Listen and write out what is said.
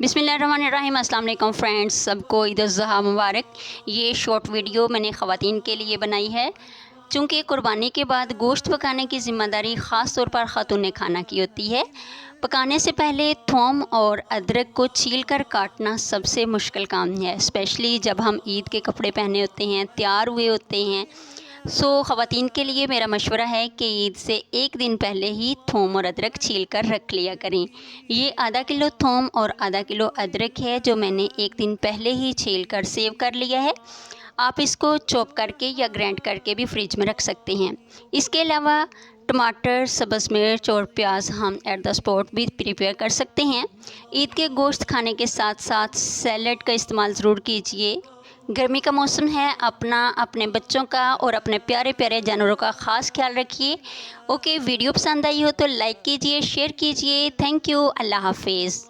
बिस्मिल्लाहिर्रहमानिर्रहीम। अस्सलाम वालेकुम फ्रेंड्स, सबको ईद उल ज़ुहा मुबारक। ये शॉर्ट वीडियो मैंने ख़वातीन के लिए बनाई है, चूँकि कुर्बानी के बाद गोश्त पकाने की ज़िम्मेदारी ख़ास तौर पर ख़ातून खाना की होती है। पकाने से पहले थूम और अदरक को छील कर काटना सबसे मुश्किल काम है, स्पेशली जब हम ईद के कपड़े पहने होते हैं, तैयार हुए होते हैं। ख़वातीन के लिए मेरा मशवरा है कि ईद से एक दिन पहले ही थूम और अदरक छील कर रख लिया करें। ये आधा किलो थूम और आधा किलो अदरक है जो मैंने एक दिन पहले ही छील कर सेव कर लिया है। आप इसको चॉप करके या ग्राइंड करके भी फ्रिज में रख सकते हैं। इसके अलावा टमाटर, सब्ज़ मिर्च और प्याज हम एट द स्पॉट भी प्रिपेयर कर सकते हैं। ईद के गोश्त खाने के साथ साथ सैलड का इस्तेमाल ज़रूर कीजिए। गर्मी का मौसम है, अपने बच्चों का और अपने प्यारे प्यारे जानवरों का ख़ास ख्याल रखिए। ओके, वीडियो पसंद आई हो तो लाइक कीजिए, शेयर कीजिए। Thank you. अल्लाह हाफिज़।